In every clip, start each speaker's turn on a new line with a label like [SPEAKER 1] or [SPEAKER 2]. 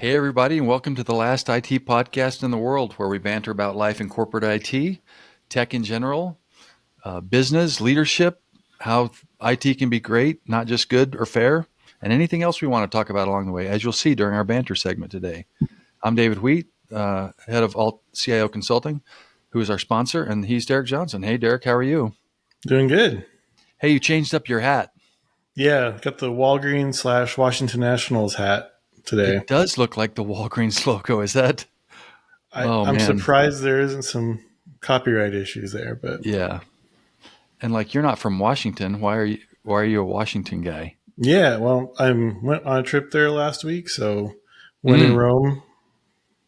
[SPEAKER 1] Hey, everybody, and welcome to the last IT podcast in the world, where we banter about life in corporate IT, tech in general, business, leadership, how IT can be great, not just good or fair, and anything else we want to talk about along the way, as you'll see during our banter segment today. I'm 𝗍𝗵𝗶𝗹𝗏, head of Alt CIO Consulting, who is our sponsor, and he's Derek Johnson. Hey, Derek, how are you?
[SPEAKER 2] Doing good.
[SPEAKER 1] Hey, you changed up your hat.
[SPEAKER 2] Yeah, got the Walgreens/Washington Nationals hat today.
[SPEAKER 1] It does look like the Walgreens logo. Is that?
[SPEAKER 2] I'm
[SPEAKER 1] Man.
[SPEAKER 2] surprised there isn't some copyright issues there, but
[SPEAKER 1] Yeah. And you're not from Washington. Why are you a Washington guy?
[SPEAKER 2] yeah, well, I went on a trip there last week, so when in Rome,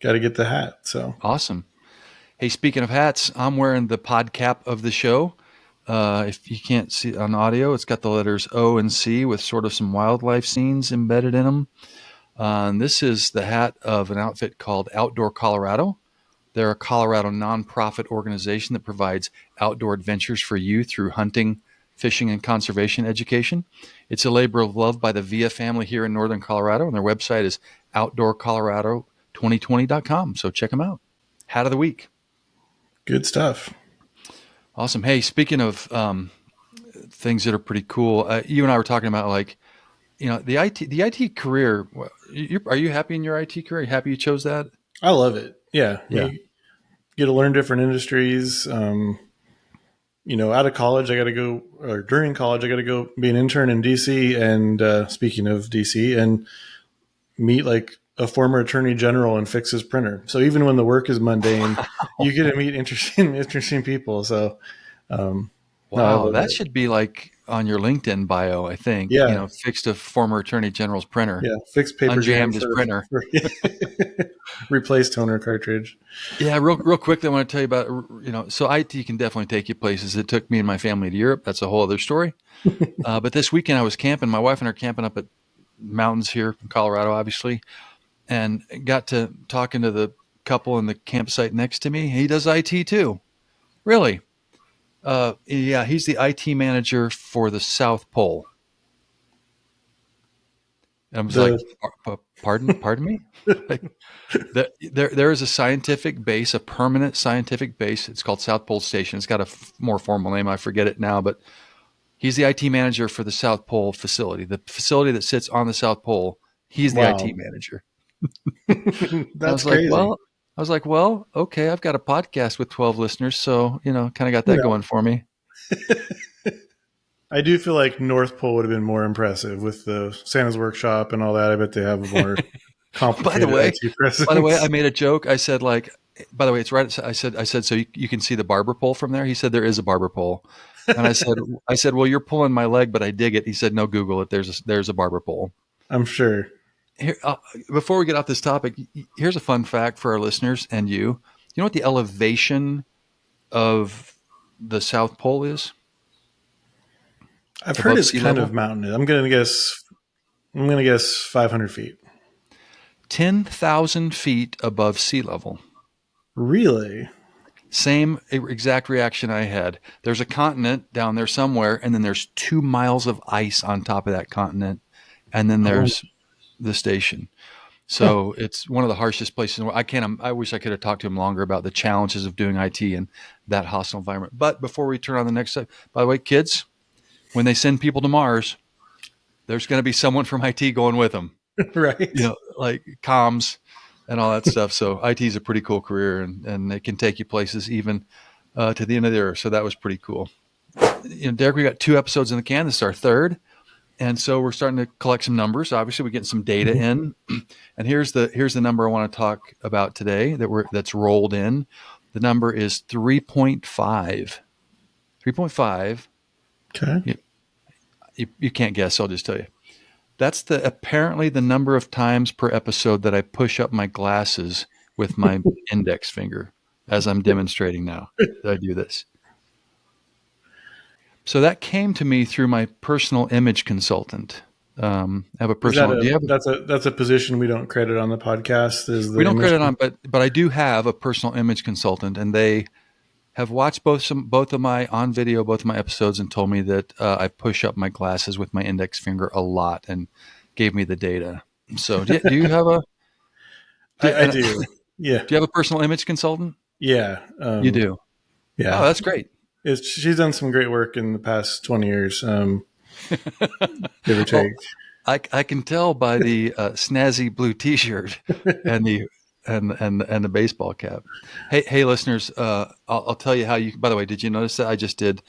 [SPEAKER 2] got to get the hat. So
[SPEAKER 1] Awesome. Hey, speaking of hats, I'm wearing the Podcap of the show. If you can't see on audio, it's got the letters O and C with sort of some wildlife scenes embedded in them. And this is the hat of an outfit called Outdoor Colorado. They're a Colorado nonprofit organization that provides outdoor adventures for you through hunting, fishing, and conservation education. It's a labor of love by the 𝗍𝗵𝗶 family here in Northern Colorado, and their website is outdoorcolorado2020.com. So check them out. Hat of the week.
[SPEAKER 2] good stuff.
[SPEAKER 1] Awesome. Hey, speaking of things that are pretty cool, you and I were talking about the IT career. Are you happy in your IT career? Are you happy you chose that?
[SPEAKER 2] I love it. Yeah,
[SPEAKER 1] Yeah.
[SPEAKER 2] you get to learn different industries. Out of college, during college, I got to go be an intern in DC. And speaking of DC, and meet like a former attorney general and fix his printer. So even when the work is mundane, you get to meet interesting people. So,
[SPEAKER 1] Wow, that should be like on your LinkedIn bio, I think.
[SPEAKER 2] Yeah.
[SPEAKER 1] Fixed a former attorney general's printer.
[SPEAKER 2] Yeah, fixed paper jam
[SPEAKER 1] Unjammed his printer.
[SPEAKER 2] Replaced toner cartridge.
[SPEAKER 1] Yeah, real quickly, I want to tell you about, so IT can definitely take you places. It took me and my family to Europe. That's a whole other story. But this weekend I was camping. My wife and I are camping up at mountains here in Colorado, obviously, and got to talking to the couple in the campsite next to me. He does IT too. Really? Yeah, he's the IT manager for the South Pole. And I was like, pardon me? There is a scientific base, a permanent scientific base. It's called South Pole Station. It's got a more formal name. I forget it now, but he's the IT manager for the South Pole facility, the facility that sits on the South Pole. He's the IT manager.
[SPEAKER 2] That's crazy.
[SPEAKER 1] I was like, well, okay, I've got a podcast with 12 listeners, so, kind of got that going for me.
[SPEAKER 2] I do feel like North Pole would have been more impressive with the Santa's Workshop and all that. I bet they have a more complicated IT presence.
[SPEAKER 1] By the way, I made a joke. I said, by the way, it's right. I said, so you can see the barber pole from there? He said, there is a barber pole. And I said, well, you're pulling my leg, but I dig it. He said, no, Google it. There's a barber pole.
[SPEAKER 2] I'm sure.
[SPEAKER 1] Here, before we get off this topic, here's a fun fact for our listeners and you. You know what the elevation of the South Pole is?
[SPEAKER 2] I've heard it's kind of mountainous. I'm going to guess 500 feet.
[SPEAKER 1] 10,000 feet above sea level.
[SPEAKER 2] Really?
[SPEAKER 1] Same exact reaction I had. There's a continent down there somewhere, and then there's 2 miles of ice on top of that continent, and then there's the station. So it's one of the harshest places. I wish I could have talked to him longer about the challenges of doing IT in that hostile environment. But before we turn on the next step, by the way, kids, when they send people to Mars, there's going to be someone from IT going with them.
[SPEAKER 2] Right.
[SPEAKER 1] Like comms and all that stuff. So IT is a pretty cool career, and it can take you places even to the end of the earth. So that was pretty cool. Derek, we got 2 episodes in the can. This is our 3rd. And so we're starting to collect some numbers. Obviously, we're getting some data in. And here's the number I want to talk about today that's rolled in. The number is 3.5. 3.5.
[SPEAKER 2] Okay.
[SPEAKER 1] You can't guess, so I'll just tell you. That's apparently the number of times per episode that I push up my glasses with my index finger, as I'm demonstrating now that I do this. So that came to me through my personal image consultant. I have a personal.
[SPEAKER 2] That's a position we don't credit on the podcast.
[SPEAKER 1] We don't credit on, but I do have a personal image consultant, and they have watched both of my episodes and told me that I push up my glasses with my index finger a lot and gave me the data. So do you have
[SPEAKER 2] I do. Yeah.
[SPEAKER 1] Do you have a personal image consultant?
[SPEAKER 2] Yeah.
[SPEAKER 1] You do.
[SPEAKER 2] Yeah.
[SPEAKER 1] Oh, that's great.
[SPEAKER 2] She's done some great work in the past 20 years, give or
[SPEAKER 1] Oh,
[SPEAKER 2] take.
[SPEAKER 1] I can tell by the snazzy blue T-shirt and the baseball cap. Hey, listeners, I'll tell you how you. By the way, did you notice that I just did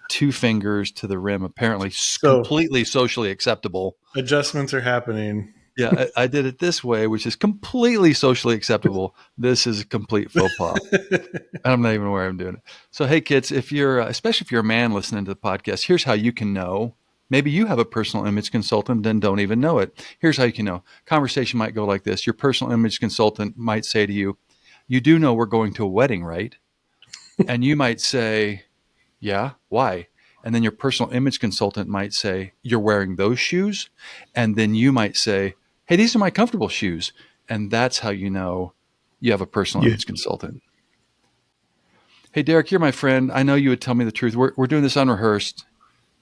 [SPEAKER 1] 2 fingers to the rim? Apparently,
[SPEAKER 2] So
[SPEAKER 1] completely socially acceptable.
[SPEAKER 2] adjustments are happening.
[SPEAKER 1] Yeah, I did it this way, which is completely socially acceptable. This is a complete faux pas. I'm not even aware I'm doing it. So, hey, kids, if you're, especially if you're a man listening to the podcast, here's how you can know. Maybe you have a personal image consultant and don't even know it. Here's how you can know. Conversation might go like this. Your personal image consultant might say to you, you do know we're going to a wedding, right? And you might say, yeah, why? And then your personal image consultant might say, you're wearing those shoes. And then you might say, hey, these are my comfortable shoes. And that's how you know you have a personal
[SPEAKER 2] Yeah.
[SPEAKER 1] image consultant. Hey, Derek, you're my friend. I know you would tell me the truth. We're doing this unrehearsed,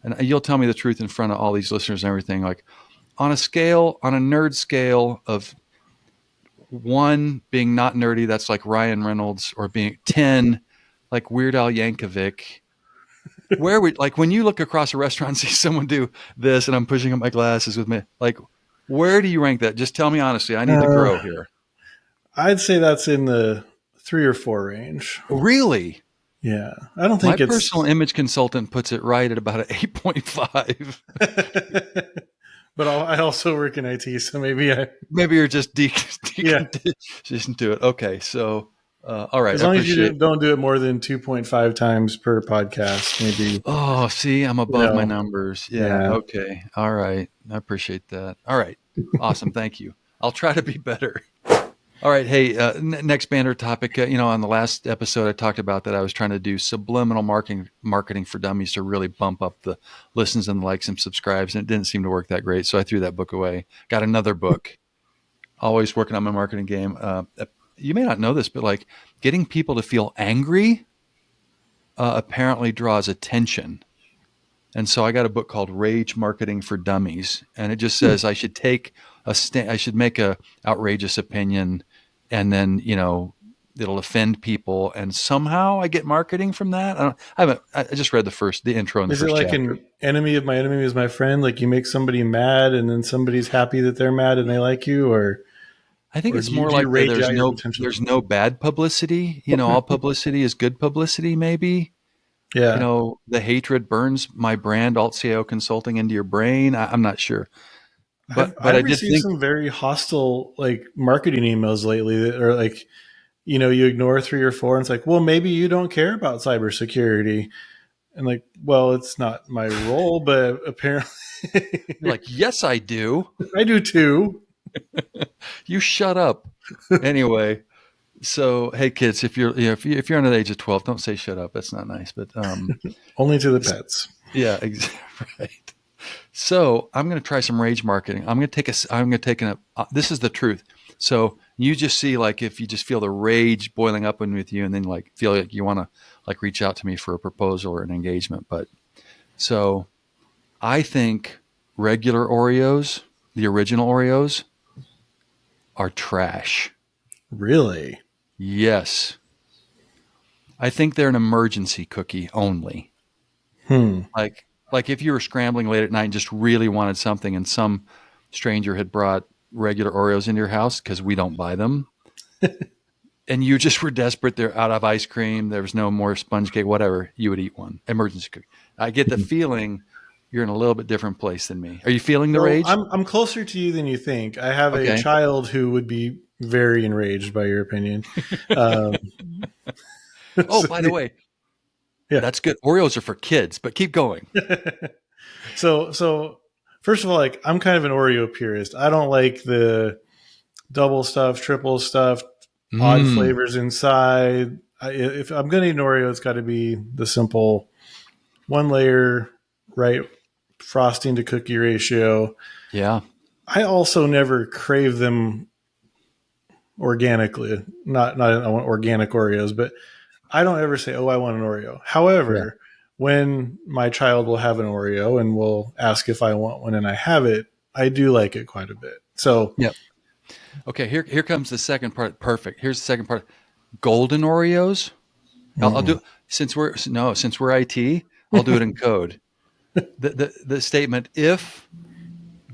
[SPEAKER 1] and you'll tell me the truth in front of all these listeners and everything. Like on a nerd scale of 1 being not nerdy, that's like Ryan Reynolds, or being 10, like Weird Al Yankovic. Where would, like, when you look across a restaurant and see someone do this, and I'm pushing up my glasses with me, like, where do you rank that? Just tell me honestly. I need to grow here.
[SPEAKER 2] I'd say that's in the 3 or 4 range.
[SPEAKER 1] Really?
[SPEAKER 2] Yeah. I don't
[SPEAKER 1] My
[SPEAKER 2] think it's
[SPEAKER 1] personal image consultant puts it right at about an 8.5.
[SPEAKER 2] But I also work in IT, so maybe
[SPEAKER 1] Maybe you're just
[SPEAKER 2] yeah.
[SPEAKER 1] deconditioned to it. Okay, so all right.
[SPEAKER 2] As long as you don't do it more than 2.5 times per podcast, maybe.
[SPEAKER 1] Oh, see, I'm above my numbers. Yeah. Okay. All right. I appreciate that. All right. Awesome. Thank you. I'll try to be better. All right. Hey, next banner topic. On the last episode, I talked about that I was trying to do subliminal marketing for dummies to really bump up the listens and likes and subscribes, and it didn't seem to work that great. So I threw that book away. Got another book. Always working on my marketing game. You may not know this, but like getting people to feel angry apparently draws attention. And so I got a book called Rage Marketing for Dummies, and it just says I should take I should make a outrageous opinion, and then it'll offend people, and somehow I get marketing from that. I just read the intro and the
[SPEAKER 2] Is it
[SPEAKER 1] first
[SPEAKER 2] like
[SPEAKER 1] chapter.
[SPEAKER 2] an enemy of my enemy is my friend? Like you make somebody mad, and then somebody's happy that they're mad and they like you, or
[SPEAKER 1] I think
[SPEAKER 2] or
[SPEAKER 1] it's
[SPEAKER 2] do you-
[SPEAKER 1] more
[SPEAKER 2] do you
[SPEAKER 1] like
[SPEAKER 2] rage out your potential?
[SPEAKER 1] there's no bad publicity. All publicity is good publicity. Maybe.
[SPEAKER 2] Yeah.
[SPEAKER 1] The hatred burns my brand, Alt-CIO Consulting, into your brain. I'm not sure. But I
[SPEAKER 2] I've
[SPEAKER 1] did
[SPEAKER 2] received
[SPEAKER 1] think,
[SPEAKER 2] some very hostile like marketing emails lately that are like, you ignore 3 or 4 and it's like, well, maybe you don't care about cybersecurity. And like, well, it's not my role, but apparently
[SPEAKER 1] you're like, yes, I do.
[SPEAKER 2] I do too.
[SPEAKER 1] You shut up. Anyway, so hey, kids, if you're if you're under the age of 12, don't say shut up. That's not nice. But
[SPEAKER 2] Only to the pets.
[SPEAKER 1] yeah, exactly right. So I'm going to try some rage marketing. I'm going to take this is the truth. So you just see, like, if you just feel the rage boiling up with you, and then like feel like you want to like reach out to me for a proposal or an engagement. But so I think regular Oreos, the original Oreos, are trash.
[SPEAKER 2] Really?
[SPEAKER 1] Yes. I think they're an emergency cookie only. Like if you were scrambling late at night and just really wanted something, and some stranger had brought regular Oreos into your house because we don't buy them, and you just were desperate, they're out of ice cream, there was no more sponge cake, whatever, you would eat one. Emergency cookie. I get the feeling you're in a little bit different place than me. Are you feeling the rage?
[SPEAKER 2] I'm closer to you than you think. I have
[SPEAKER 1] Okay.
[SPEAKER 2] a child who would be very enraged by your opinion.
[SPEAKER 1] Oh, by the way,
[SPEAKER 2] Yeah.
[SPEAKER 1] that's good. Oreos are for kids, but keep going.
[SPEAKER 2] So first of all, like I'm kind of an Oreo purist. I don't like the double stuffed, triple stuffed, odd flavors inside. If I'm going to eat an Oreo, it's got to be the simple 1 layer, right? Frosting to cookie ratio.
[SPEAKER 1] Yeah.
[SPEAKER 2] I also never crave them organically. Not I want organic Oreos, but I don't ever say, "Oh, I want an Oreo." However, when my child will have an Oreo and will ask if I want one and I have it, I do like it quite a bit. So,
[SPEAKER 1] Yep. Okay, here comes the second part. Perfect. Here's the second part. Golden Oreos. I'll
[SPEAKER 2] Mm-mm.
[SPEAKER 1] do since we're IT. I'll do it in code. The statement, if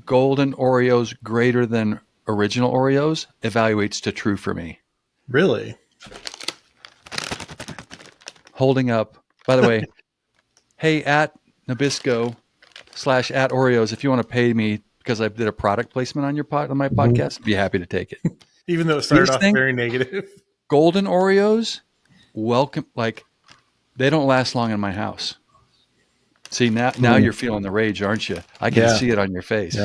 [SPEAKER 1] golden Oreos greater than original Oreos, evaluates to true for me.
[SPEAKER 2] Really?
[SPEAKER 1] Holding up. By the way, hey, at Nabisco / at Oreos, if you want to pay me because I did a product placement on my
[SPEAKER 2] Mhm.
[SPEAKER 1] podcast, be happy to take it.
[SPEAKER 2] Even though it started
[SPEAKER 1] These
[SPEAKER 2] off
[SPEAKER 1] things,
[SPEAKER 2] very negative.
[SPEAKER 1] golden Oreos, welcome. Like, they don't last long in my house. See, now
[SPEAKER 2] Hmm.
[SPEAKER 1] you're feeling the rage, aren't you? I can
[SPEAKER 2] Yeah.
[SPEAKER 1] see it on your
[SPEAKER 2] Yeah,
[SPEAKER 1] face.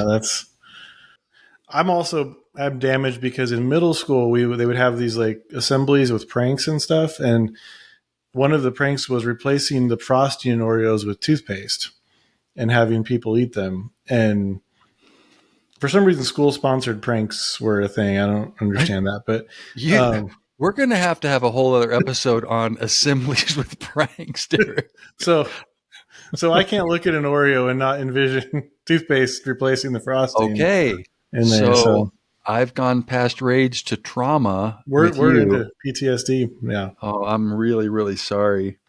[SPEAKER 2] I'm damaged because in middle school they would have these like assemblies with pranks and stuff, and one of the pranks was replacing the frosting in Oreos with toothpaste and having people eat them. And for some reason, school sponsored pranks were a thing. I don't understand that, but
[SPEAKER 1] You,
[SPEAKER 2] um,
[SPEAKER 1] we're going to have a whole other episode on assemblies with pranks, Derek.
[SPEAKER 2] so I can't look at an Oreo and not envision toothpaste replacing the frosting
[SPEAKER 1] Okay,
[SPEAKER 2] in there.
[SPEAKER 1] so
[SPEAKER 2] So
[SPEAKER 1] I've gone past rage to trauma with
[SPEAKER 2] we're
[SPEAKER 1] you.
[SPEAKER 2] into PTSD. Yeah.
[SPEAKER 1] Oh, I'm really, really sorry.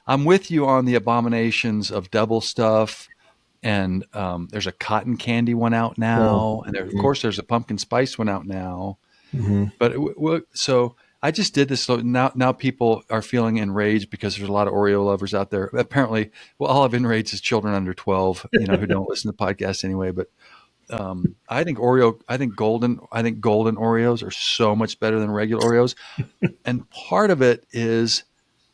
[SPEAKER 1] I'm with you on the abominations of double stuff, and there's a cotton candy one out
[SPEAKER 2] So,
[SPEAKER 1] now, and of course there's a pumpkin spice one out now.
[SPEAKER 2] mm-hmm.
[SPEAKER 1] But so I just did this. So now people are feeling enraged because there's a lot of Oreo lovers out there. Apparently, well, all of enraged is children under 12, who don't listen to podcasts anyway. But I think golden Oreos are so much better than regular Oreos, and part of it is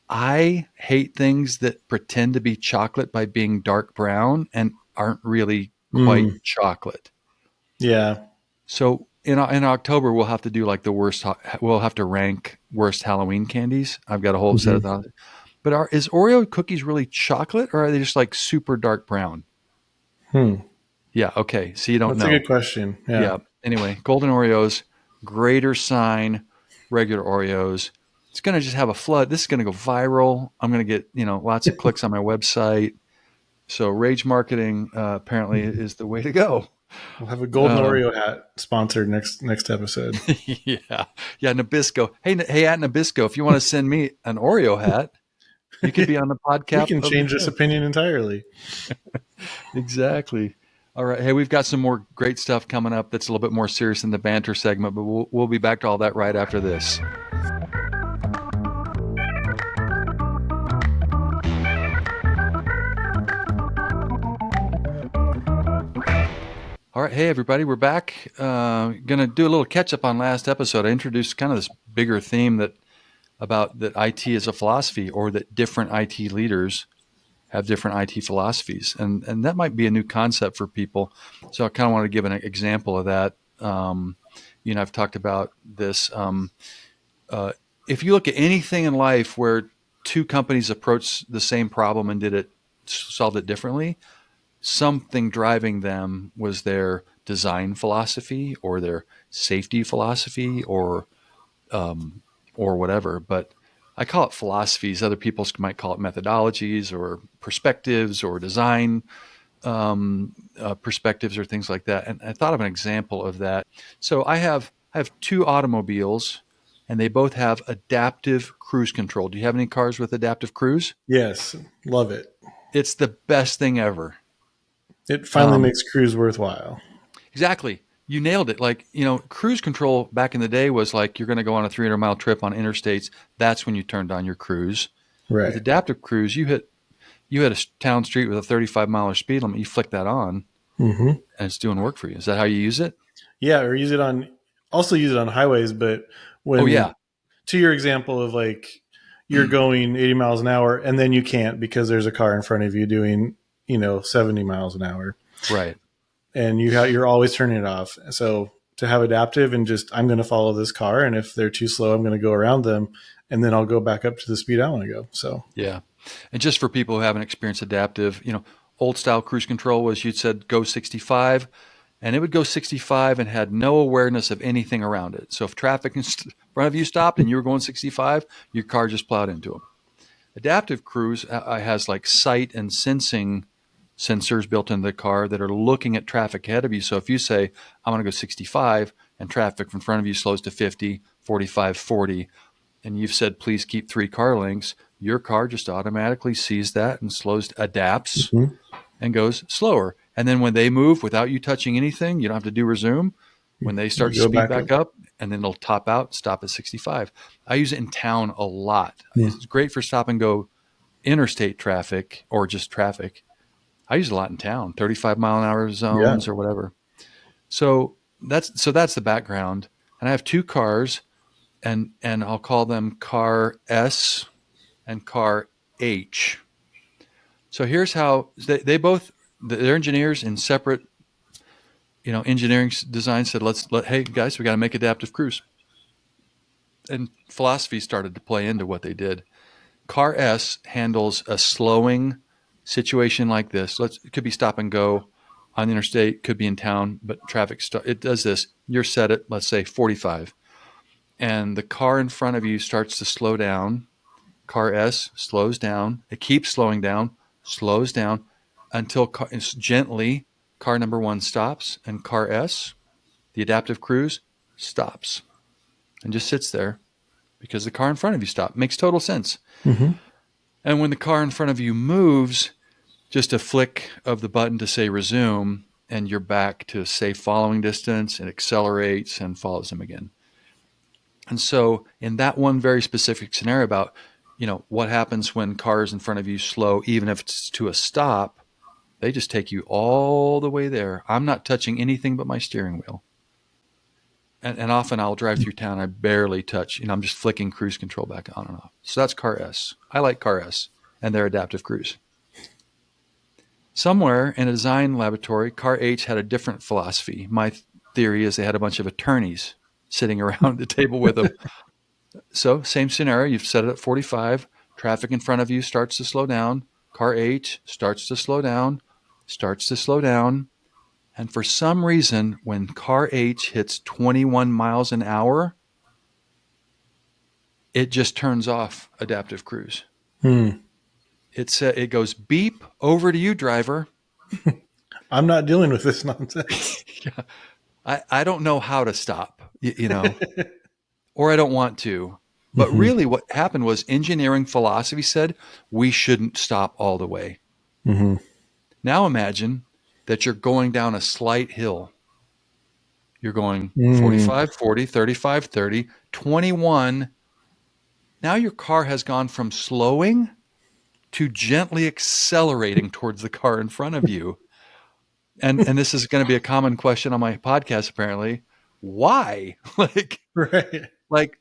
[SPEAKER 1] I hate things that pretend to be chocolate by being dark brown and aren't really quite
[SPEAKER 2] Mm,
[SPEAKER 1] chocolate.
[SPEAKER 2] yeah.
[SPEAKER 1] So in October, we'll have to do like we'll have to rank worst Halloween candies. I've got a whole set of
[SPEAKER 2] Mm-hmm.
[SPEAKER 1] those. But is Oreo cookies really chocolate, or are they just like super dark brown?
[SPEAKER 2] Hmm.
[SPEAKER 1] Yeah. Okay. So you don't
[SPEAKER 2] That's a
[SPEAKER 1] know.
[SPEAKER 2] good question. Yeah.
[SPEAKER 1] Yeah. Anyway, golden Oreos, greater sign, regular Oreos. It's going to just have a flood. This is going to go viral. I'm going to get, lots of clicks on my website. So rage marketing apparently is the way to go.
[SPEAKER 2] We'll have a golden
[SPEAKER 1] Um,
[SPEAKER 2] Oreo hat sponsored next episode.
[SPEAKER 1] yeah. Yeah. Nabisco. Hey, at Nabisco, if you want to send me an Oreo hat, you could be on the
[SPEAKER 2] We
[SPEAKER 1] podcast
[SPEAKER 2] can
[SPEAKER 1] of the
[SPEAKER 2] change this
[SPEAKER 1] show.
[SPEAKER 2] opinion entirely.
[SPEAKER 1] Exactly. All right. Hey, we've got some more great stuff coming up that's a little bit more serious than the banter segment, but we'll be back to all that right after this. All right. Hey, everybody. We're back. Going to do a little catch up on last episode. I introduced kind of this bigger theme that IT is a philosophy, or that different IT leaders have different IT philosophies. And that might be a new concept for people. So I kind of want to give an example of that. I've talked about this. If you look at anything in life where two companies approached the same problem and solved it differently, something driving them was their design philosophy or their safety philosophy or whatever. But I call it philosophies. Other people might call it methodologies or perspectives or design perspectives or things like that. And I thought of an example of that. So I have two automobiles, and they both have adaptive cruise control. Do you have any cars with adaptive cruise?
[SPEAKER 2] Yes, love it.
[SPEAKER 1] It's the best thing ever.
[SPEAKER 2] It finally makes cruise worthwhile.
[SPEAKER 1] Exactly. You nailed it. Like, cruise control back in the day was like you're going to go on a 300-mile trip on interstates. That's when you turned on your cruise. With
[SPEAKER 2] Right.
[SPEAKER 1] adaptive cruise, you hit a town street with a 35-mile speed limit. You flick that on,
[SPEAKER 2] Mm-hmm.
[SPEAKER 1] and it's doing work for you. Is that how you use it?
[SPEAKER 2] Yeah, or use it on highways. But
[SPEAKER 1] Oh yeah,
[SPEAKER 2] to your example of like you're going 80 miles an hour and then you can't because there's a car in front of you doing 70 miles an hour,
[SPEAKER 1] right.
[SPEAKER 2] and you're always turning it off. So to have adaptive and just I'm going to follow this car, and if they're too slow, I'm going to go around them, and then I'll go back up to the speed I want to go. So
[SPEAKER 1] Yeah. And just for people who haven't experienced adaptive, old style cruise control was you'd said go 65, and it would go 65 and had no awareness of anything around it. So if traffic in front of you stopped and you were going 65, your car just plowed into them. Adaptive cruise has like sight and sensing sensors built into the car that are looking at traffic ahead of you. So if you say, I want to go 65 and traffic in front of you slows to 50, 45, 40, and you've said, please keep 3 car lengths, your car just automatically sees that and adapts and goes slower. And then when they move without you touching anything, you don't have to do resume. When they start to speed back up, and then it'll top out, stop at 65. I use it in town a lot. It's great for stop and go interstate traffic or just traffic. I use it a lot in town, 35 mile an hour zones or whatever. So that's the background. And I have 2 cars, and I'll call them car S and car H. So here's how they're engineers in separate, engineering design said, hey guys, we got to make adaptive cruise. And philosophy started to play into what they did. Car S handles a slowing situation like this. It could be stop and go on the interstate, could be in town, but it does this. You're set at, let's say 45, and the car in front of you starts to slow down. Car S slows down. It keeps slowing down, slows down until gently car number 1 stops, and car S, the adaptive cruise, stops and just sits there because the car in front of you stopped. Makes total sense. And when the car in front of you moves, just a flick of the button to say resume, and you're back to safe following distance, and accelerates and follows them again. And so in that one very specific scenario about, what happens when cars in front of you slow, even if it's to a stop, they just take you all the way there. I'm not touching anything but my steering wheel. And often I'll drive through town. I barely touch, I'm just flicking cruise control back on and off. So that's car S. I like car S and their adaptive cruise. Somewhere in a design laboratory, car H had a different philosophy. My theory is they had a bunch of attorneys sitting around the table with them. So same scenario, you've set it at 45, traffic in front of you starts to slow down, car H starts to slow down, and for some reason, when car H hits 21 miles an hour, it just turns off adaptive cruise. It goes beep, over to you, driver.
[SPEAKER 2] I'm not dealing with this nonsense.
[SPEAKER 1] I don't know how to stop, or I don't want to. But really what happened was engineering philosophy said we shouldn't stop all the way. Now imagine that you're going down a slight hill. You're going 45, 40, 35, 30, 21. Now your car has gone from slowing to gently accelerating towards the car in front of you. And this is going to be a common question on my podcast, apparently. Why? Like,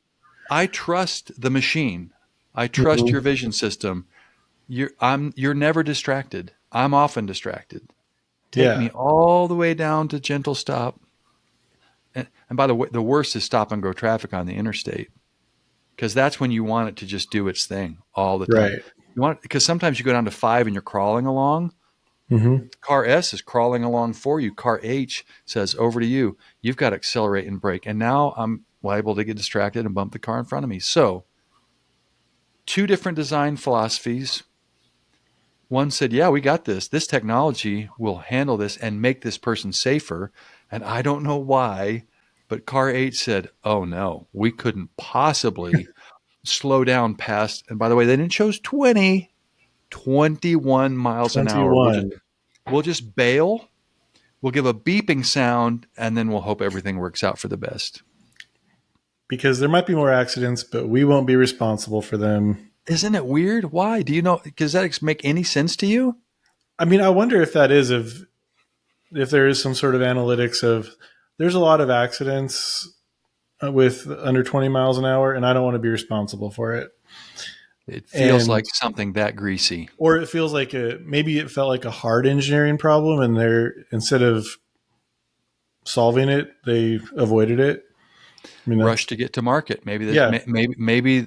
[SPEAKER 1] I trust the machine. I trust your vision system. You're never distracted. I'm often distracted. Take me all the way down to gentle stop. And by the way, the worst is stop and go traffic on the interstate, because that's when you want it to just do its thing all the time.
[SPEAKER 2] Right.
[SPEAKER 1] You want it, because sometimes you go down to 5 and you're crawling along. Car S is crawling along for you. Car H says, over to you. You've got to accelerate and brake. And now I'm liable to get distracted and bump the car in front of me. So 2 different design philosophies. One said, yeah, we got this. This technology will handle this and make this person safer. And I don't know why, but car H said, oh no, we couldn't possibly slow down past. And by the way, they didn't choose 20, 21 miles an hour. We'll just bail. We'll give a beeping sound, and then we'll hope everything works out for the best.
[SPEAKER 2] Because there might be more accidents, but we won't be responsible for them.
[SPEAKER 1] Isn't it weird? Why? Do you know? Does that make any sense to you?
[SPEAKER 2] I mean, I wonder if that is, if there is some sort of analytics of, there's a lot of accidents with under 20 miles an hour, and I don't want to be responsible for it.
[SPEAKER 1] It feels like something that greasy.
[SPEAKER 2] Or it feels like maybe it felt like a hard engineering problem, and instead of solving it, they avoided it. I mean,
[SPEAKER 1] rush to get to market. Maybe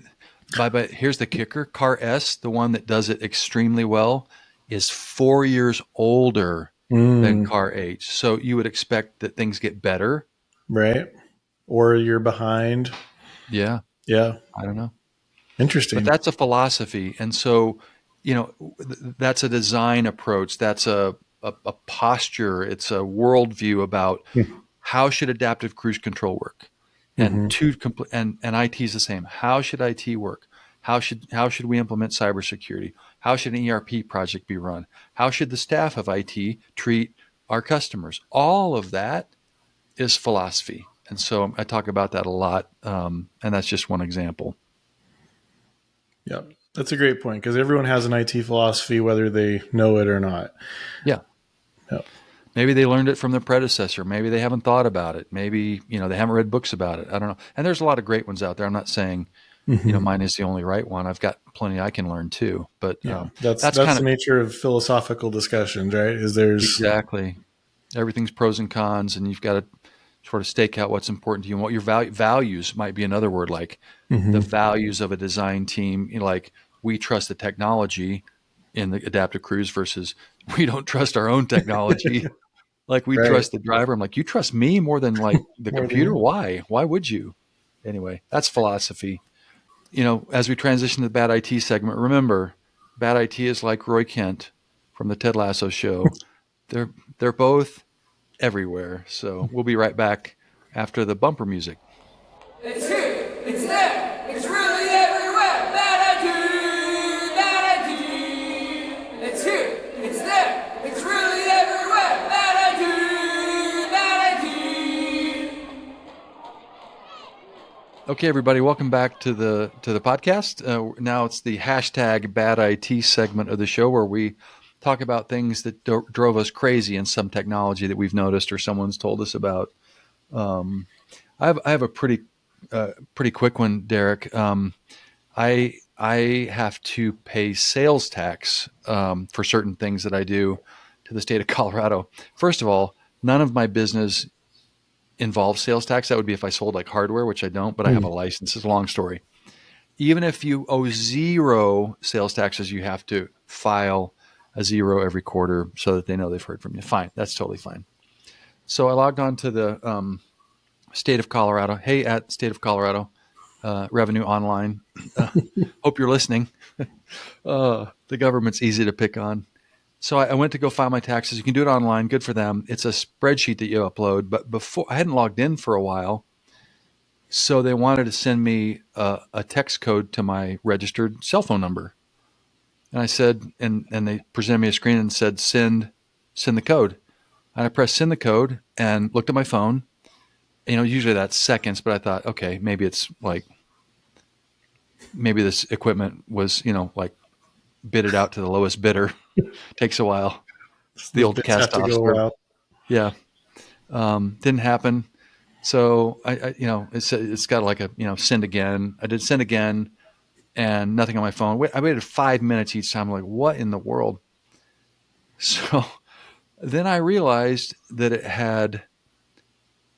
[SPEAKER 1] but here's the kicker. Car S, the one that does it extremely well, is 4 years older than car H. So you would expect that things get better.
[SPEAKER 2] Right. Or you're behind.
[SPEAKER 1] Yeah.
[SPEAKER 2] Yeah.
[SPEAKER 1] I don't know.
[SPEAKER 2] Interesting.
[SPEAKER 1] But that's a philosophy. And so, that's a design approach. That's a a posture. It's a worldview about how should adaptive cruise control work, and and IT is the same. How should IT work? How should we implement cybersecurity? How should an ERP project be run? How should the staff of IT treat our customers? All of that is philosophy. And so I talk about that a lot. And that's just one example.
[SPEAKER 2] Yeah, that's a great point, because everyone has an IT philosophy, whether they know it or not.
[SPEAKER 1] Yeah.
[SPEAKER 2] Yep.
[SPEAKER 1] Maybe they learned it from their predecessor. Maybe they haven't thought about it. Maybe, they haven't read books about it. I don't know. And there's a lot of great ones out there. I'm not saying, mine is the only right one. I've got plenty I can learn too. But
[SPEAKER 2] that's
[SPEAKER 1] kind
[SPEAKER 2] the
[SPEAKER 1] of
[SPEAKER 2] nature of philosophical discussions, right?
[SPEAKER 1] exactly everything's pros and cons, and you've got to sort of stake out what's important to you and what your values might be. Another word, like the values of a design team, like we trust the technology in the adaptive cruise versus we don't trust our own technology. Like we trust the driver. I'm like, you trust me more than like the computer? Why? Why would you? Anyway, that's philosophy. As we transition to the badIT segment, remember, badIT is like Roy Kent from the Ted Lasso show. They're both everywhere. So we'll be right back after the bumper music.
[SPEAKER 3] It's here. It's there. It's really everywhere. badIT. badIT. It's here. It's there. It's really everywhere. badIT. badIT.
[SPEAKER 1] Okay, everybody, welcome back to the podcast. Now it's the hashtag badIT segment of the show, where we talk about things that drove us crazy in some technology that we've noticed or someone's told us about. I have a pretty quick one, Derek. I have to pay sales tax for certain things that I do to the state of Colorado. First of all, none of my business involves sales tax. That would be if I sold like hardware, which I don't, but I have a license. It's a long story. Even if you owe zero sales taxes, you have to file a zero every quarter so that they know they've heard from you. Fine. That's totally fine. So I logged on to the state of Colorado. Hey, at state of Colorado, Revenue Online. Hope you're listening. The government's easy to pick on. So I went to go file my taxes. You can do it online. Good for them. It's a spreadsheet that you upload. But before, I hadn't logged in for a while. So they wanted to send me a text code to my registered cell phone number. And I said, and they presented me a screen and said, send the code. And I pressed send the code and looked at my phone. Usually that's seconds, but I thought, okay, maybe it's like, maybe this equipment was, like bid it out to the lowest bidder. Takes a while. It's the old cast off. Yeah. Didn't happen. So I it's got like a, send again. I did send again and nothing on my phone. I waited 5 minutes each time. I'm like, what in the world? So then I realized that it had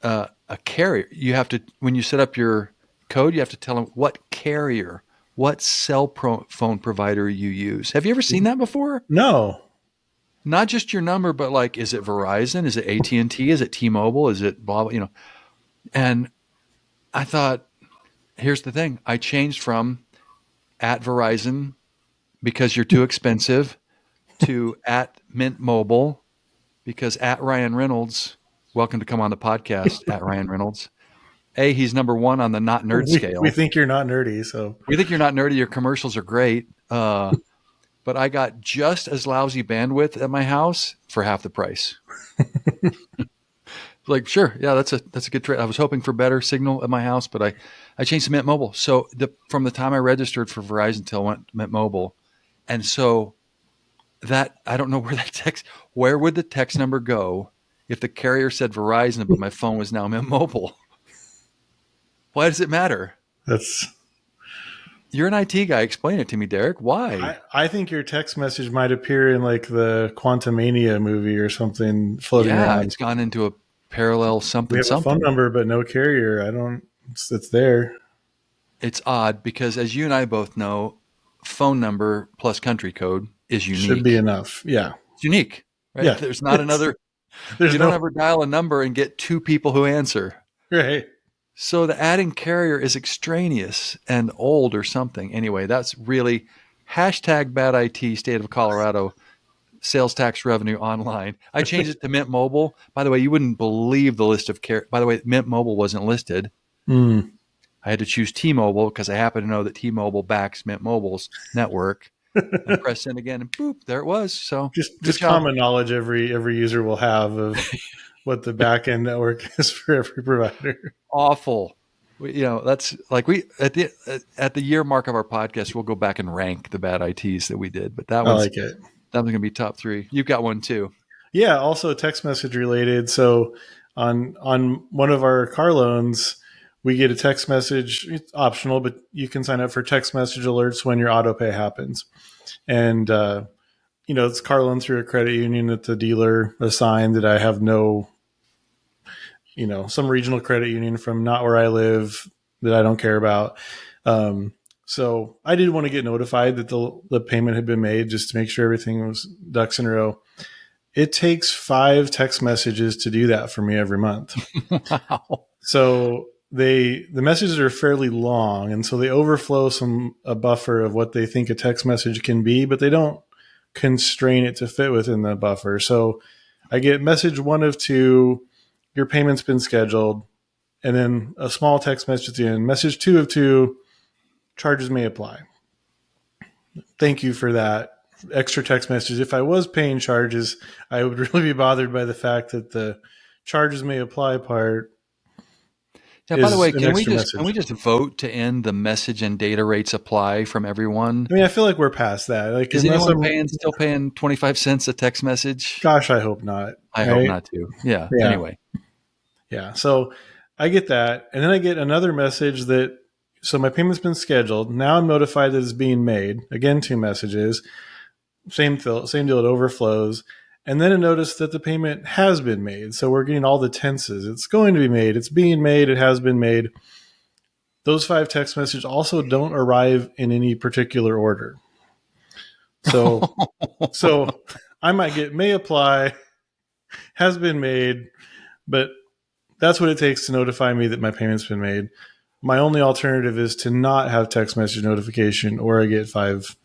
[SPEAKER 1] a carrier. You have to, when you set up your code, you have to tell them what carrier, what cell phone provider you use. Have you ever seen that before?
[SPEAKER 2] No.
[SPEAKER 1] Not just your number, but like, is it Verizon? Is it AT&T? Is it T-Mobile? Is it blah, blah, And I thought, here's the thing. I changed from at Verizon because you're too expensive to at Mint Mobile because at Ryan Reynolds, welcome to come on the podcast, at Ryan Reynolds. He's number one on the not nerd scale.
[SPEAKER 2] We think you're not nerdy, so.
[SPEAKER 1] We think you're not nerdy. Your commercials are great. But I got just as lousy bandwidth at my house for half the price. Like, sure. Yeah, that's a good trade. I was hoping for better signal at my house, but I changed to Mint Mobile. So from the time I registered for Verizon till I went to Mint Mobile. And so that, I don't know where would the text number go if the carrier said Verizon, but my phone was now Mint Mobile? Why does it matter? You're an IT guy. Explain it to me, Derek. Why?
[SPEAKER 2] I think your text message might appear in like the Quantumania movie or something floating around.
[SPEAKER 1] Yeah, it's gone into a parallel something.
[SPEAKER 2] We have a phone number, but no carrier. It's there. It's
[SPEAKER 1] odd because, as you and I both know, phone number plus country code is unique.
[SPEAKER 2] Should be enough. Yeah.
[SPEAKER 1] It's unique. Right? Yeah. There's not another. You don't ever dial a number and get two people who answer.
[SPEAKER 2] Right.
[SPEAKER 1] So the adding carrier is extraneous and old or something. Anyway, that's really hashtag badIT state of Colorado. sales tax revenue online. I changed it to Mint Mobile. By the way, you wouldn't believe the list of By the way, Mint Mobile wasn't listed.
[SPEAKER 2] Mm.
[SPEAKER 1] I had to choose T-Mobile because I happen to know that T-Mobile backs Mint Mobile's network. And press send again, and boop, there it was. So
[SPEAKER 2] Just common knowledge every user will have of what the back end network is for every provider.
[SPEAKER 1] Awful. That's like at the year mark of our podcast, we'll go back and rank the bad ITs that we did. But that one's
[SPEAKER 2] it.
[SPEAKER 1] That one's gonna be top 3. You've got one too.
[SPEAKER 2] Yeah, also text message related. So on one of our car loans, we get a text message. It's optional, but you can sign up for text message alerts when your auto pay happens. And, it's car loan through a credit union that the dealer assigned that I have no, some regional credit union from not where I live that I don't care about. So I did want to get notified that the payment had been made just to make sure everything was ducks in a row. It takes 5 text messages to do that for me every month.
[SPEAKER 1] Wow.
[SPEAKER 2] So the messages are fairly long, and so they overflow a buffer of what they think a text message can be, but they don't constrain it to fit within the buffer. So I get message 1 of 2, your payment's been scheduled, and then a small text message at the end, message 2 of 2, charges may apply. Thank you for that extra text message. If I was paying charges, I would really be bothered by the fact that the charges may apply part.
[SPEAKER 1] Yeah, by the way, can we just vote to end the message and data rates apply from everyone?
[SPEAKER 2] I mean, I feel like we're past that. Like,
[SPEAKER 1] is anyone still paying 25 cents a text message?
[SPEAKER 2] Gosh, I hope not.
[SPEAKER 1] I hope not too. Yeah. Anyway.
[SPEAKER 2] Yeah. So I get that. And then I get another message so my payment's been scheduled. Now I'm notified that it's being made. Again, 2 messages. Same deal. It overflows. And then a notice that the payment has been made. So we're getting all the tenses. It's going to be made. It's being made. It has been made. Those 5 text messages also don't arrive in any particular order. So I might get may apply, has been made, but that's what it takes to notify me that my payment's been made. My only alternative is to not have text message notification, or I get 5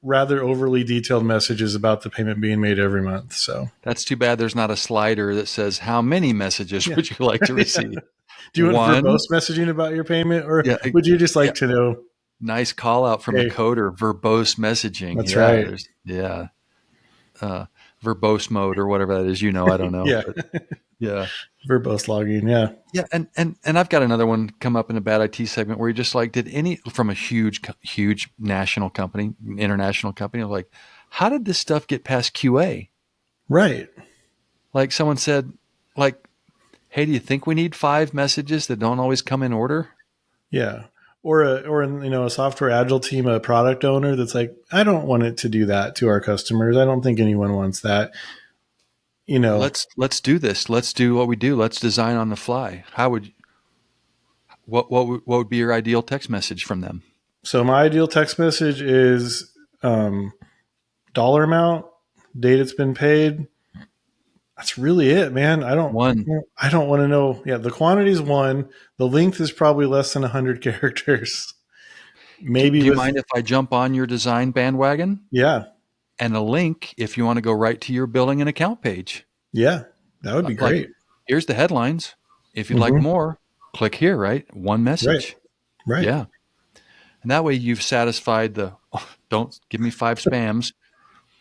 [SPEAKER 2] rather overly detailed messages about the payment being made every month. So
[SPEAKER 1] that's too bad there's not a slider that says how many messages would you like to receive.
[SPEAKER 2] Do you want verbose messaging about your payment, or would you just like to know?
[SPEAKER 1] Nice call out from the coder, verbose messaging.
[SPEAKER 2] That's right.
[SPEAKER 1] Verbose mode or whatever that is, I don't know. Yeah.
[SPEAKER 2] Verbose logging. Yeah.
[SPEAKER 1] Yeah. And I've got another one come up in the bad IT segment where you just like, from a huge national company, international company, like, how did this stuff get past QA?
[SPEAKER 2] Right.
[SPEAKER 1] Like someone said, like, hey, do you think we need 5 messages that don't always come in order? Yeah.
[SPEAKER 2] Or a software agile team, a product owner that's like, I don't want it to do that to our customers. I don't think anyone wants that.
[SPEAKER 1] Let's do this. Let's do what we do. Let's design on the fly. What would be your ideal text message from them?
[SPEAKER 2] So my ideal text message is dollar amount, date it's been paid. That's really it, man. I don't want to know. Yeah, the quantity is 1. The length is probably less than 100 characters. Maybe.
[SPEAKER 1] Do you mind if I jump on your design bandwagon?
[SPEAKER 2] Yeah.
[SPEAKER 1] And a link if you want to go right to your billing and account page.
[SPEAKER 2] Yeah, that would be great.
[SPEAKER 1] Here's the headlines. If you'd like more, click here, right? 1 message.
[SPEAKER 2] Right.
[SPEAKER 1] Yeah. And that way you've satisfied don't give me 5 spams.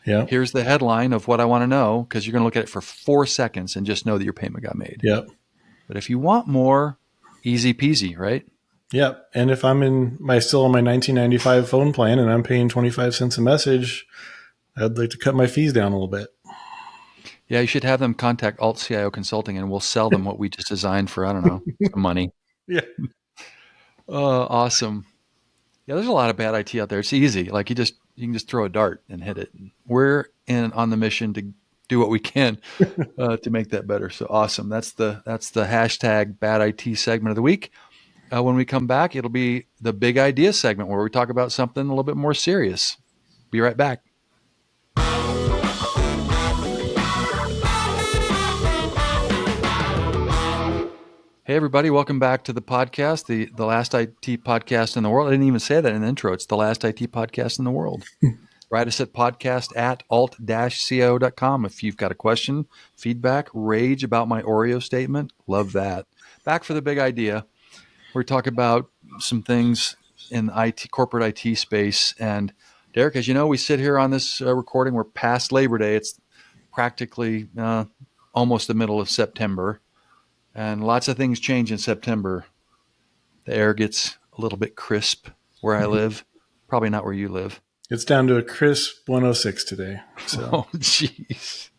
[SPEAKER 2] Yeah.
[SPEAKER 1] Here's the headline of what I want to know, because you're going to look at it for 4 seconds and just know that your payment got made.
[SPEAKER 2] Yep.
[SPEAKER 1] But if you want more, easy peasy, right?
[SPEAKER 2] Yep. And if I'm still on my 1995 phone plan and I'm paying 25 cents a message, I'd like to cut my fees down a little bit.
[SPEAKER 1] Yeah, you should have them contact Alt-CIO Consulting and we'll sell them what we just designed for, I don't know, some money.
[SPEAKER 2] Yeah.
[SPEAKER 1] Awesome. Yeah, there's a lot of bad IT out there. It's easy. Like you can just throw a dart and hit it. We're on the mission to do what we can to make that better. So awesome. That's the hashtag bad IT segment of the week. When we come back, it'll be the big idea segment where we talk about something a little bit more serious. Be right back. Hey, everybody. Welcome back to the podcast, the last IT podcast in the world. I didn't even say that in the intro. It's the last IT podcast in the world. Write us at podcast@alt-co.com if you've got a question, feedback, rage about my Oreo statement. Love that. Back for the big idea. We're talking about some things in the IT, corporate IT space. And Derek, as you know, we sit here on this recording. We're past Labor Day. It's practically almost the middle of September. And lots of things change in September. The air gets a little bit crisp where I live. Probably not where you live.
[SPEAKER 2] It's down to a crisp 106 today. So.
[SPEAKER 1] Oh, jeez.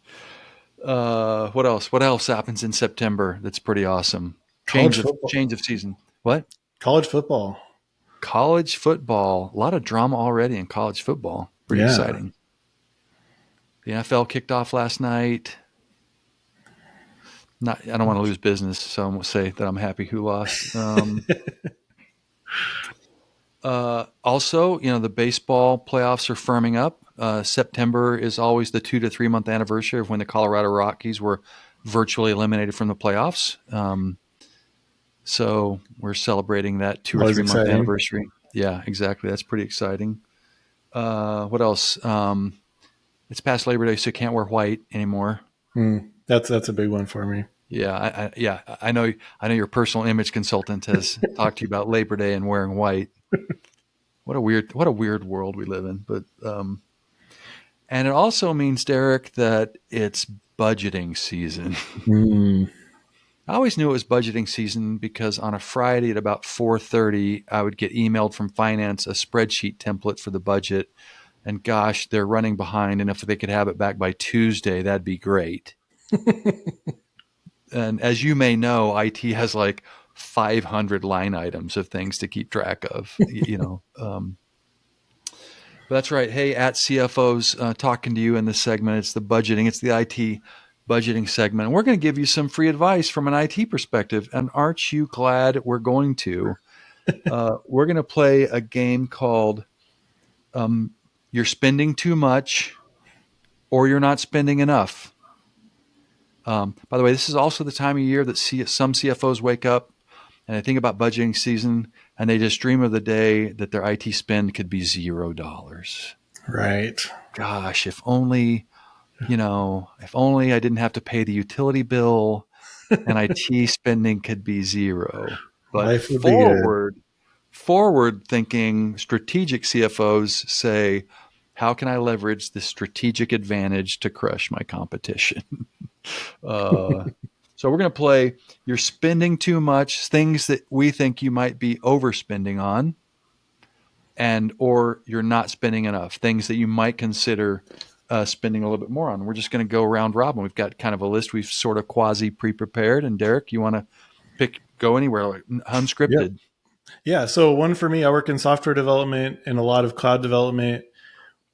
[SPEAKER 1] What else? What else happens in September that's pretty awesome? Change of season. What?
[SPEAKER 2] College football.
[SPEAKER 1] College football. A lot of drama already in college football. Pretty exciting. The NFL kicked off last night. I don't want to lose business, so I'm going to say that I'm happy who lost. Also, the baseball playoffs are firming up. September is always the 2 to 3 month anniversary of when the Colorado Rockies were virtually eliminated from the playoffs. So we're celebrating that 2 or 3 month anniversary. Yeah, exactly. That's pretty exciting. What else? It's past Labor Day, so you can't wear white anymore.
[SPEAKER 2] That's a big one for me.
[SPEAKER 1] Yeah, I know your personal image consultant has talked to you about Labor Day and wearing white. What a weird world we live in. But and it also means, Derek, that it's budgeting season. I always knew it was budgeting season because on a Friday at about 4:30, I would get emailed from finance a spreadsheet template for the budget. And gosh, they're running behind. And if they could have it back by Tuesday, that'd be great. And as you may know, IT has like 500 line items of things to keep track of, But that's right. Hey, at CFOs, talking to you in this segment. It's the budgeting. It's the IT budgeting segment. And we're going to give you some free advice from an IT perspective. And aren't you glad we're going to? We're going to play a game called You're Spending Too Much or You're Not Spending Enough. By the way, this is also the time of year that some CFOs wake up and they think about budgeting season and they just dream of the day that their IT spend could be $0.
[SPEAKER 2] Right.
[SPEAKER 1] Gosh, if only I didn't have to pay the utility bill and IT spending could be zero. But forward thinking strategic CFOs say, how can I leverage this strategic advantage to crush my competition? So we're going to play You're Spending Too Much, things that we think you might be overspending on, or you're not spending enough, things that you might consider spending a little bit more on. We're just going to go round robin. We've got kind of a list we've sort of quasi pre-prepared. And Derek, you want to go anywhere, like unscripted?
[SPEAKER 2] Yep. Yeah. So one for me, I work in software development and a lot of cloud development.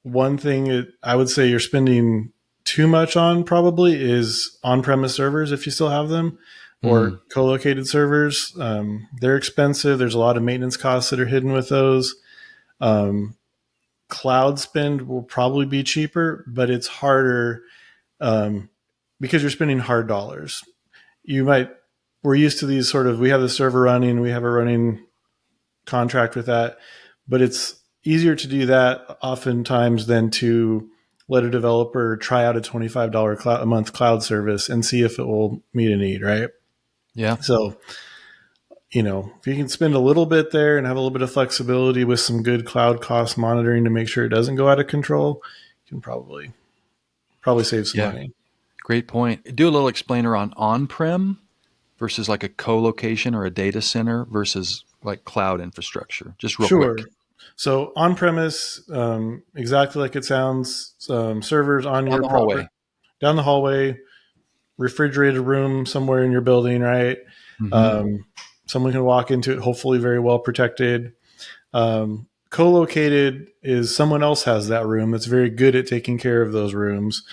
[SPEAKER 2] One thing that I would say you're spending too much on probably is on-premise servers, if you still have them, or co-located servers. They're expensive. There's a lot of maintenance costs that are hidden with those. Cloud spend will probably be cheaper, but it's harder because you're spending hard dollars. We're used to these we have the server running, we have a running contract with that, but it's easier to do that oftentimes than to let a developer try out a $25 a month cloud service and see if it will meet a need, right?
[SPEAKER 1] Yeah.
[SPEAKER 2] So, if you can spend a little bit there and have a little bit of flexibility with some good cloud cost monitoring to make sure it doesn't go out of control, you can probably save some money.
[SPEAKER 1] Great point. Do a little explainer on-prem versus like a co-location or a data center versus like cloud infrastructure, just real quick.
[SPEAKER 2] So on-premise, exactly like it sounds, servers on your property, down the hallway, refrigerated room somewhere in your building, right? Someone can walk into it, hopefully very well protected. Co-located is someone else has that room that's very good at taking care of those rooms.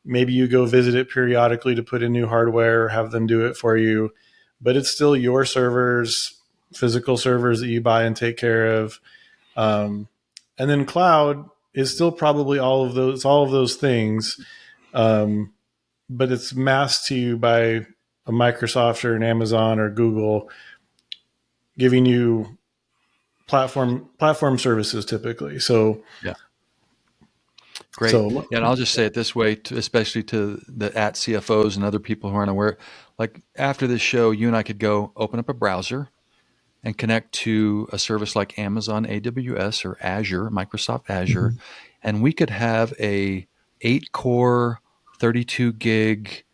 [SPEAKER 2] Maybe you go visit it periodically to put in new hardware or have them do it for you, but it's still your servers, physical servers that you buy and take care of. And then cloud is still probably all of those things. But it's masked to you by a Microsoft or an Amazon or Google giving you platform services typically. So
[SPEAKER 1] Great.
[SPEAKER 2] So
[SPEAKER 1] Yeah, and I'll just say it this way, especially to the at CFOs and other people who aren't aware. Like after this show, you and I could go open up a browser and connect to a service like Amazon AWS or Azure, Microsoft Azure,
[SPEAKER 2] Mhm.
[SPEAKER 1] and we could have a 8-core, 32 gig,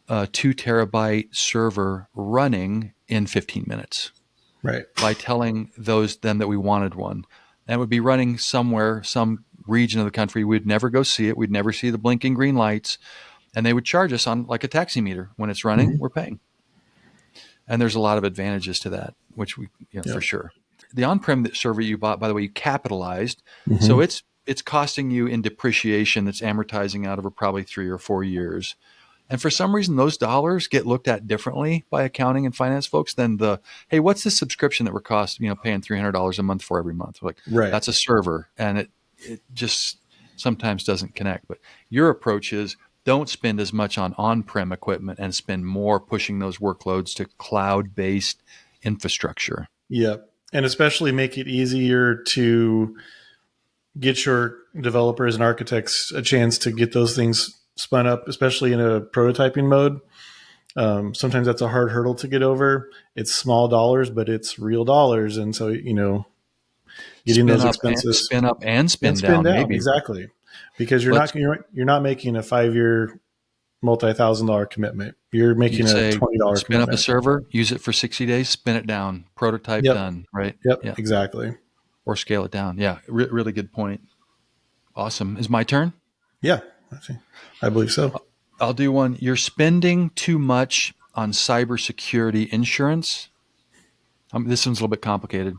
[SPEAKER 1] 2 terabyte server running in 15 minutes
[SPEAKER 2] Right.
[SPEAKER 1] by telling them that we wanted one. And it would be running somewhere, some region of the country. We'd never go see it. We'd never see the blinking green lights. And they would charge us on like a taxi meter. When it's running,
[SPEAKER 2] Mhm.
[SPEAKER 1] we're paying. And there's a lot of advantages to that, which we, for
[SPEAKER 2] Yep.
[SPEAKER 1] sure. The on-prem server you bought, by the way, you capitalized. So
[SPEAKER 2] Mhm.
[SPEAKER 1] it's costing you in depreciation that's amortizing out over probably 3 or 4 years. And for some reason, those dollars get looked at differently by accounting and finance folks than hey, what's this subscription that we're paying $300 a month for every month? We're like,
[SPEAKER 2] Right.
[SPEAKER 1] that's a server. And it just sometimes doesn't connect. But your approach is don't spend as much on on-prem equipment and spend more pushing those workloads to cloud-based infrastructure.
[SPEAKER 2] Yep. And especially make it easier to get your developers and architects a chance to get those things spun up, especially in a prototyping mode. Sometimes that's a hard hurdle to get over. It's small dollars, but it's real dollars. And so, getting those expenses
[SPEAKER 1] Spin up and
[SPEAKER 2] and
[SPEAKER 1] spin
[SPEAKER 2] spin
[SPEAKER 1] down,
[SPEAKER 2] down.
[SPEAKER 1] maybe.
[SPEAKER 2] Exactly. Because
[SPEAKER 1] Let's
[SPEAKER 2] you're not making a 5-year multi-$1,000 commitment. You're
[SPEAKER 1] You
[SPEAKER 2] making a
[SPEAKER 1] say
[SPEAKER 2] $20
[SPEAKER 1] spin up a
[SPEAKER 2] commitment.
[SPEAKER 1] server, use it for 60 days, spin it down, prototype
[SPEAKER 2] Yep.
[SPEAKER 1] done, right?
[SPEAKER 2] Yep.
[SPEAKER 1] Yeah.
[SPEAKER 2] Exactly.
[SPEAKER 1] Or scale it down. Yeah. Really good point. Awesome. Is my turn?
[SPEAKER 2] Yeah. I believe so.
[SPEAKER 1] I'll do one. You're spending too much on cybersecurity insurance. This one's a little bit complicated.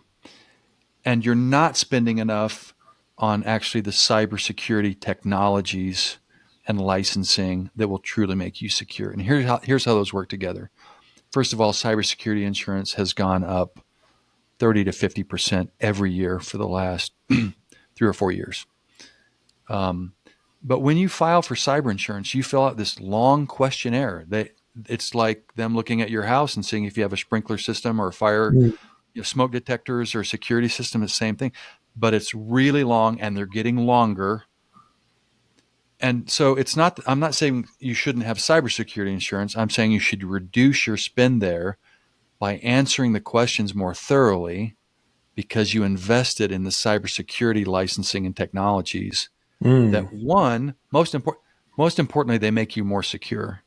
[SPEAKER 1] And you're not spending enough on actually the cybersecurity technologies and licensing that will truly make you secure. And here's how those work together. First of all, cybersecurity insurance has gone up 30 to 50% every year for the last 3 or 4 years. But when you file for cyber insurance, you fill out this long questionnaire. It's like them looking at your house and seeing if you have a sprinkler system or a fire, smoke detectors or a security system. It's the same thing, but it's really long and they're getting longer. And so I'm not saying you shouldn't have cybersecurity insurance. I'm saying you should reduce your spend there by answering the questions more thoroughly because you invested in the cybersecurity licensing and technologies that most importantly, they make you more secure.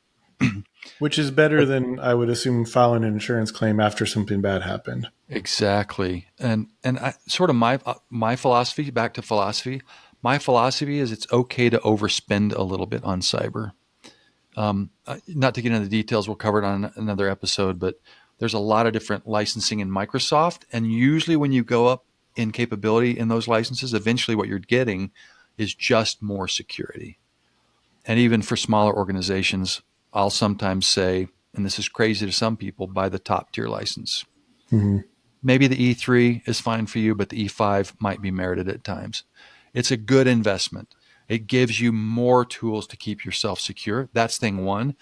[SPEAKER 2] Which is better than, I would assume, filing an insurance claim after something bad happened.
[SPEAKER 1] Exactly. And I, sort of my philosophy, back to philosophy, my philosophy is it's okay to overspend a little bit on cyber. Not to get into the details, we'll cover it on another episode, but there's a lot of different licensing in Microsoft. And usually when you go up in capability in those licenses, eventually what you're getting is just more security. And even for smaller organizations, I'll sometimes say, and this is crazy to some people, buy the top tier license.
[SPEAKER 2] Mm-hmm.
[SPEAKER 1] Maybe the E3 is fine for you, but the E5 might be merited at times. It's a good investment. It gives you more tools to keep yourself secure. That's thing one.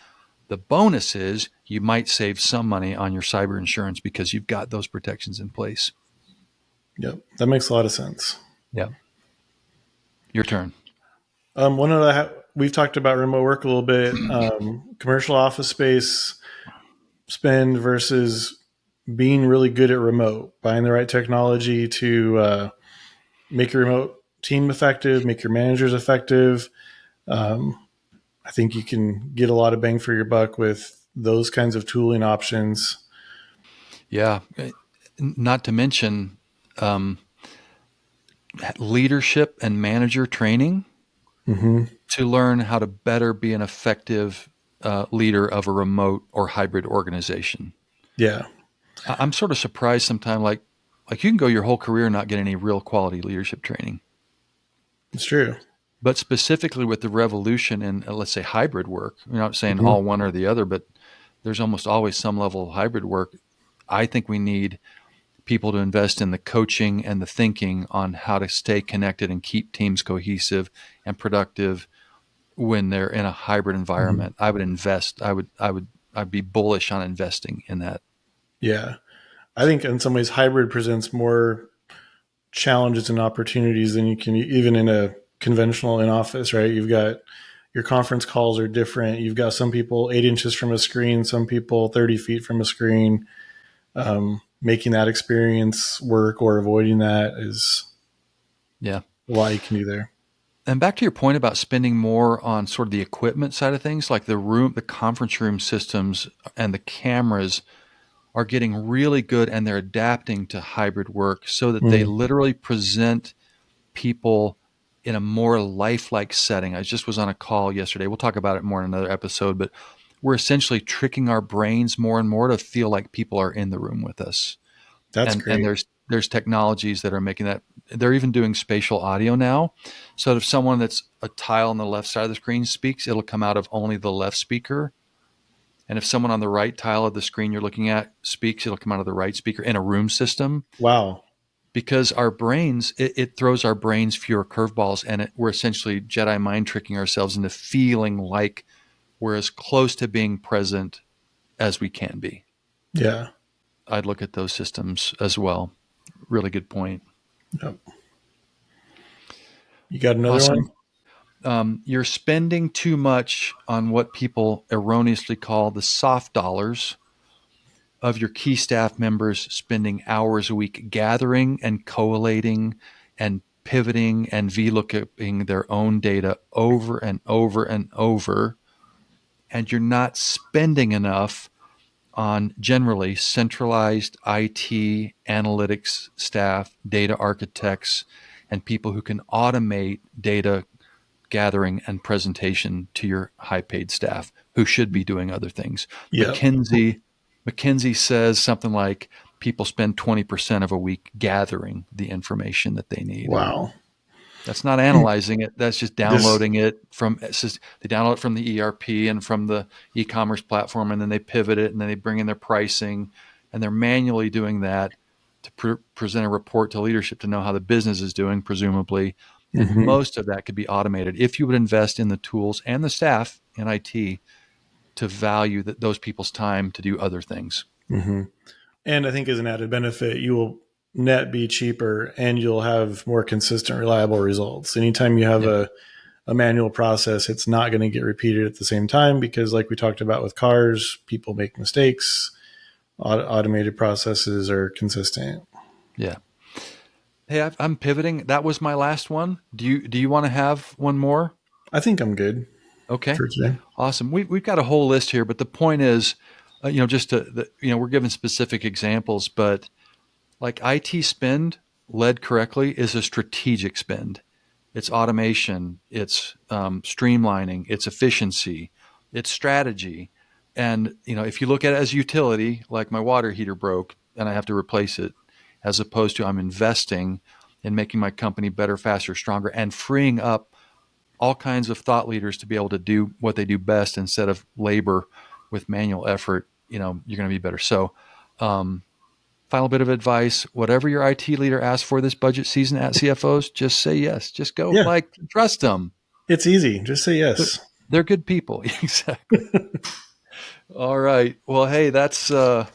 [SPEAKER 1] The bonus is you might save some money on your cyber insurance because you've got those protections in place.
[SPEAKER 2] Yep. That makes a lot of sense.
[SPEAKER 1] Yeah. Your turn.
[SPEAKER 2] We've talked about remote work a little bit, commercial office space spend versus being really good at remote, buying the right technology to make your remote team effective, make your managers effective. I think you can get a lot of bang for your buck with those kinds of tooling options.
[SPEAKER 1] Yeah. Not to mention leadership and manager training to learn how to better be an effective leader of a remote or hybrid organization.
[SPEAKER 2] Yeah.
[SPEAKER 1] I'm sort of surprised sometimes, like you can go your whole career and not get any real quality leadership training.
[SPEAKER 2] It's true.
[SPEAKER 1] But specifically with the revolution in, let's say, hybrid work, you're not saying all one or the other, but there's almost always some level of hybrid work. I think we need people to invest in the coaching and the thinking on how to stay connected and keep teams cohesive and productive when they're in a hybrid environment. I would invest. I'd be bullish on investing in that.
[SPEAKER 2] Yeah. I think in some ways hybrid presents more challenges and opportunities than you can even in a conventional in office, right? You've got your conference calls are different. You've got some people 8 inches from a screen, some people 30 feet from a screen. Making that experience work or avoiding that is a lot you can do there.
[SPEAKER 1] And back to your point about spending more on sort of the equipment side of things, like the conference room systems and the cameras are getting really good, and they're adapting to hybrid work so that they literally present people in a more lifelike setting. I just was on a call yesterday. We'll talk about it more in another episode, but we're essentially tricking our brains more and more to feel like people are in the room with us.
[SPEAKER 2] That's great.
[SPEAKER 1] And there's technologies that are making that. They're even doing spatial audio now. So that if someone that's a tile on the left side of the screen speaks, it'll come out of only the left speaker. And if someone on the right tile of the screen you're looking at speaks, it'll come out of the right speaker in a room system.
[SPEAKER 2] Wow.
[SPEAKER 1] Because our brains, it throws our brains fewer curveballs, and we're essentially Jedi mind tricking ourselves into feeling like we're as close to being present as we can be.
[SPEAKER 2] Yeah.
[SPEAKER 1] I'd look at those systems as well. Really good point.
[SPEAKER 2] Yep. You got another one?
[SPEAKER 1] You're spending too much on what people erroneously call the soft dollars of your key staff members, spending hours a week gathering and collating and pivoting and VLOOKUPing their own data over and over and over. And you're not spending enough on generally centralized IT analytics staff, data architects, and people who can automate data gathering and presentation to your high-paid staff who should be doing other things.
[SPEAKER 2] Yep.
[SPEAKER 1] McKinsey says something like people spend 20% of a week gathering the information that they need.
[SPEAKER 2] Wow.
[SPEAKER 1] That's not analyzing it. That's just downloading it from. They download it from the ERP and from the e-commerce platform, and then they pivot it, and then they bring in their pricing, and they're manually doing that to present a report to leadership to know how the business is doing, presumably. And most of that could be automated if you would invest in the tools and the staff in IT to value those people's time to do other things.
[SPEAKER 2] And I think as an added benefit, you will net be cheaper and you'll have more consistent, reliable results. Anytime you have a manual process, it's not going to get repeated at the same time because like we talked about with cars, people make mistakes. Automated processes are consistent. Yeah.
[SPEAKER 1] Hey, I'm pivoting. That was my last one. Do you want to have one more?
[SPEAKER 2] I think I'm good.
[SPEAKER 1] Okay.
[SPEAKER 2] For today.
[SPEAKER 1] Awesome. We've got a whole list here, but the point is, we're giving specific examples, but like IT spend led correctly is a strategic spend. It's automation, it's streamlining, it's efficiency, it's strategy. And, if you look at it as utility, like my water heater broke and I have to replace it, as opposed to I'm investing in making my company better, faster, stronger, and freeing up all kinds of thought leaders to be able to do what they do best instead of labor with manual effort, you're going to be better. So, final bit of advice, whatever your IT leader asks for this budget season at CFOs, just say yes. Just go, trust them.
[SPEAKER 2] It's easy. Just say yes.
[SPEAKER 1] They're good people. Exactly. All right. Well, hey, that's a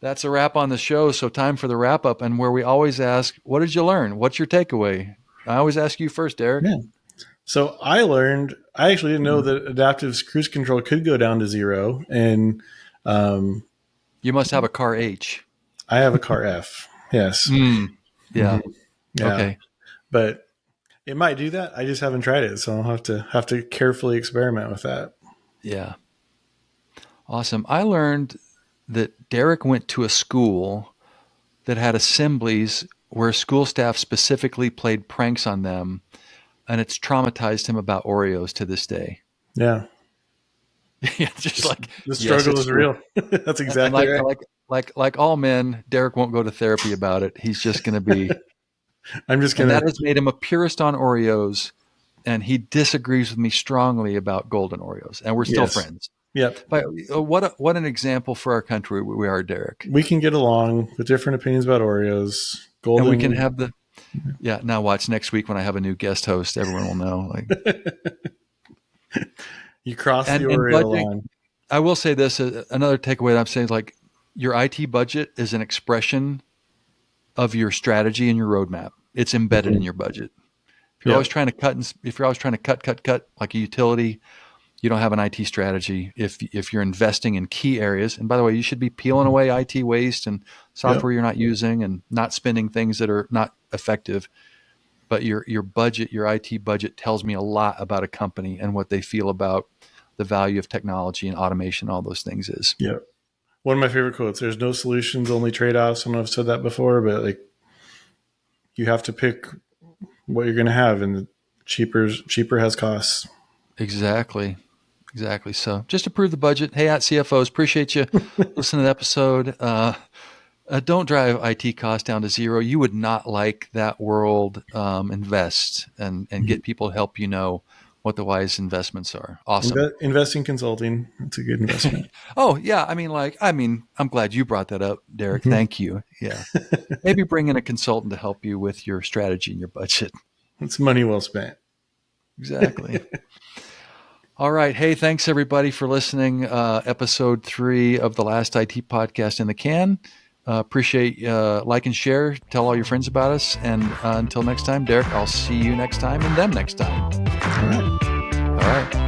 [SPEAKER 1] wrap on the show. So time for the wrap up, and where we always ask, what did you learn? What's your takeaway? I always ask you first, Derek.
[SPEAKER 2] Yeah. So I actually didn't know that adaptive cruise control could go down to 0. And
[SPEAKER 1] you must have a car H.
[SPEAKER 2] I have a car F. Yes.
[SPEAKER 1] Yeah.
[SPEAKER 2] Yeah.
[SPEAKER 1] Okay.
[SPEAKER 2] But it might do that. I just haven't tried it. So I'll have to carefully experiment with that.
[SPEAKER 1] Yeah. Awesome. I learned that Derek went to a school that had assemblies where school staff specifically played pranks on them, and it's traumatized him about Oreos to this day.
[SPEAKER 2] Yeah.
[SPEAKER 1] Yeah, just like
[SPEAKER 2] the struggle is real. That's exactly right.
[SPEAKER 1] Like all men, Derek won't go to therapy about it. He's just going to be. And that has made him a purist on Oreos, and he disagrees with me strongly about golden Oreos, and we're still friends.
[SPEAKER 2] Yep.
[SPEAKER 1] But what an example for our country we are, Derek.
[SPEAKER 2] We can get along with different opinions about Oreos. Golden.
[SPEAKER 1] And we can have now watch next week when I have a new guest host, everyone will know.
[SPEAKER 2] You cross the Oreo line.
[SPEAKER 1] I will say this, another takeaway that I'm saying is like your IT budget is an expression of your strategy and your roadmap. It's embedded in your budget. If you're
[SPEAKER 2] Yeah.
[SPEAKER 1] always trying to if you're always trying to cut like a utility, you don't have an IT strategy. If you're investing in key areas, and by the way, you should be peeling away IT waste and software you're not using and not spending things that are not effective. But your budget, your IT budget tells me a lot about a company and what they feel about the value of technology and automation, all those things is.
[SPEAKER 2] Yeah. One of my favorite quotes, there's no solutions, only trade-offs. I don't know if I've said that before, but like you have to pick what you're going to have, and cheaper has costs.
[SPEAKER 1] Exactly. So just approve the budget. Hey, at CFOs, appreciate you listening to the episode. Don't drive IT costs down to zero. You would not like that world. Invest and get people to help you know what the wise investments are. Awesome.
[SPEAKER 2] Invest in consulting. It's a good investment.
[SPEAKER 1] Oh yeah. I'm glad you brought that up, Derek. Thank you. Yeah. Maybe bring in a consultant to help you with your strategy and your budget.
[SPEAKER 2] It's money well spent.
[SPEAKER 1] Exactly. All right. Hey, thanks everybody for listening. Episode 3 of the Last IT Podcast in the can. Appreciate like and share. Tell all your friends about us. And until next time, Derek, I'll see you next time and them next time.
[SPEAKER 2] All right.
[SPEAKER 1] All right.